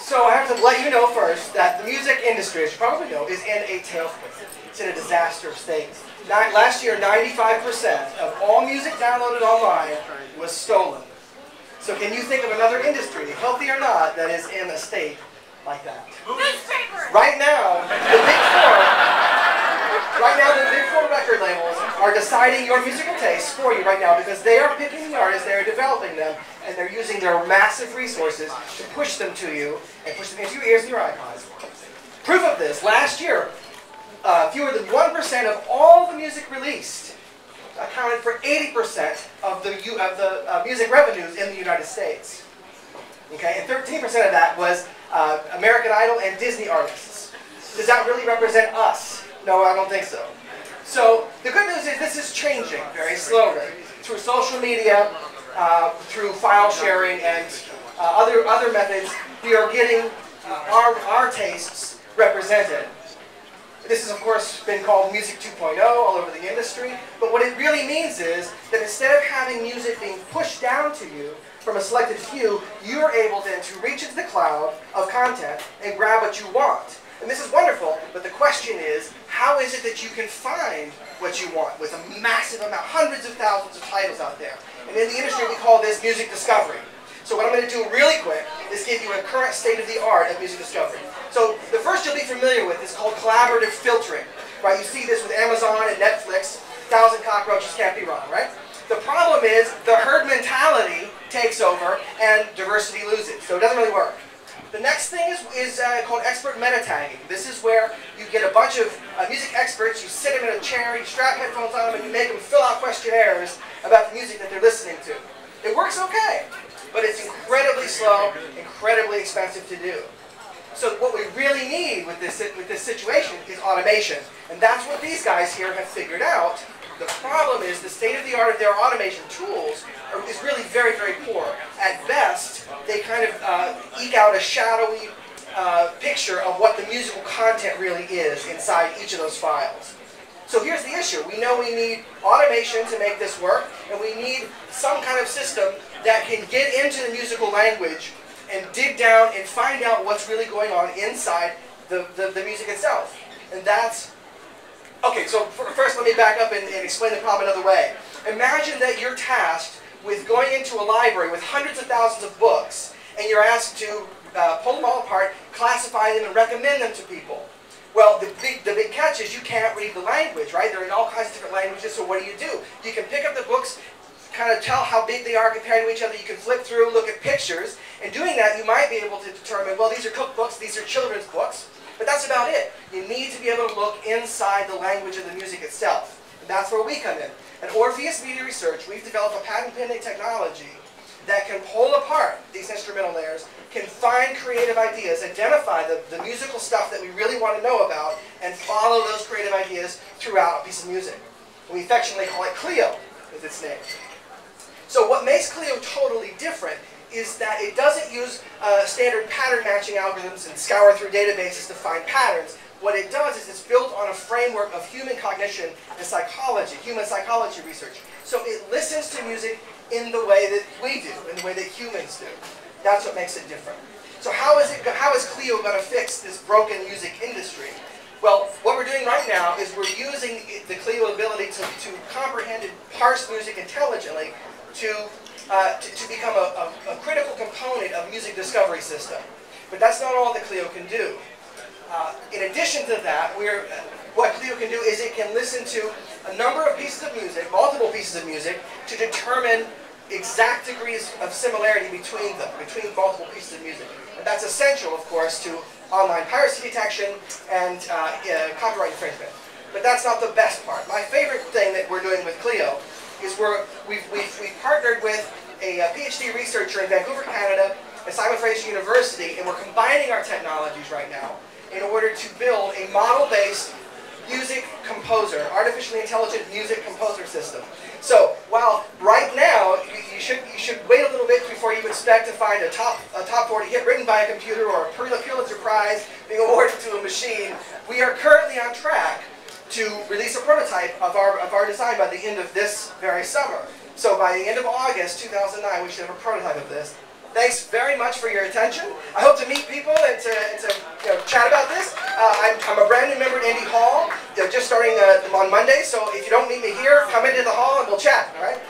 So I have to let you know first that the music industry, as you probably know, is in a tailspin. It's in a disaster state. Last year, 95% of all music downloaded online was stolen. So can you think of another industry, healthy or not, that is in a state like that? Newspapers! Right now, the big four record labels are deciding your musical tastes for you right now because they are picking the artists, they are developing them, and they're using their massive resources to push them to you and push them into your ears and your iPods. Proof of this, last year, fewer than 1% of all the music released accounted for 80% of the music revenues in the United States. Okay, and 13% of that was American Idol and Disney artists. Does that really represent us? No, I don't think so. So the good news is this is changing very slowly through social media, through file sharing, and other methods. We are getting our tastes represented. This has, of course, been called Music 2.0 all over the industry, but what it really means is that instead of having music being pushed down to you from a selected few, you're able then to reach into the cloud of content and grab what you want. And this is wonderful, but the question is, how is it that you can find what you want with a massive amount, hundreds of thousands of titles out there? And in the industry, we call this music discovery. So what I'm going to do really quick is give you a current state-of-the-art of music discovery. So the first you'll be familiar with is called collaborative filtering. Right? You see this with Amazon and Netflix. 1,000 cockroaches can't be wrong, right? The problem is the herd mentality takes over and diversity loses. So it doesn't really work. The next thing is called expert meta tagging. This is where you get a bunch of music experts, you sit them in a chair, you strap headphones on them, and you make them fill out questionnaires about the music that they're listening to. It works okay, but it's incredibly slow, incredibly expensive to do. So what we really need with this situation is automation. And that's what these guys here have figured out. The problem is the state-of-the-art of their automation tools is really very, very poor. At best, they kind of eke out a shadowy picture of what the musical content really is inside each of those files. So here's the issue. We know we need automation to make this work, and we need some kind of system that can get into the musical language and dig down and find out what's really going on inside the music itself. And that's... Okay, so first let me back up and explain the problem another way. Imagine that you're tasked with going into a library with hundreds of thousands of books, and you're asked to pull them all apart, classify them, and recommend them to people. Well, the big catch is you can't read the language, right? They're in all kinds of different languages, so what do? You can pick up the books, kind of tell how big they are compared to each other. You can flip through, look at pictures, and doing that you might be able to determine, well, these are cookbooks, these are children's books, but that's about it. You need to be able to look inside the language of the music itself, and that's where we come in. At Orpheus Media Research, we've developed a patent-pending technology that can pull apart these instrumental layers, can find creative ideas, identify the musical stuff that we really want to know about, and follow those creative ideas throughout a piece of music. And we affectionately call it Clio, is its name. So what makes Clio totally different is that it doesn't use standard pattern matching algorithms and scour through databases to find patterns. What it does is it's built on a framework of human cognition and psychology, human psychology research. So it listens to music in the way that we do, in the way that humans do. That's what makes it different. So how is Clio going to fix this broken music industry? Well, what we're doing right now is we're using the Clio ability to comprehend and parse music intelligently to become a critical component of music discovery system. But that's not all that Clio can do. In addition to that, what Clio can do is it can listen to a number of pieces of music, multiple pieces of music, to determine exact degrees of similarity between them, between multiple pieces of music. And that's essential, of course, to online piracy detection and copyright infringement. But that's not the best part. My favorite thing that we're doing with Clio is we've partnered with a PhD researcher in Vancouver, Canada, at Simon Fraser University, and we're combining our technologies right now in order to build a model-based music composer, artificially intelligent music composer system. So while right now you should wait a little bit before you expect to find a top 40 hit written by a computer or a Pulitzer Prize being awarded to a machine, we are currently on track to release a prototype of our design by the end of this very summer. So by the end of August 2009, we should have a prototype of this. Thanks very much for your attention. I hope to meet people and to chat about this. I'm a brand new member at Indie Hall, just starting on Monday, so if you don't meet me here, come into the hall and we'll chat, all right?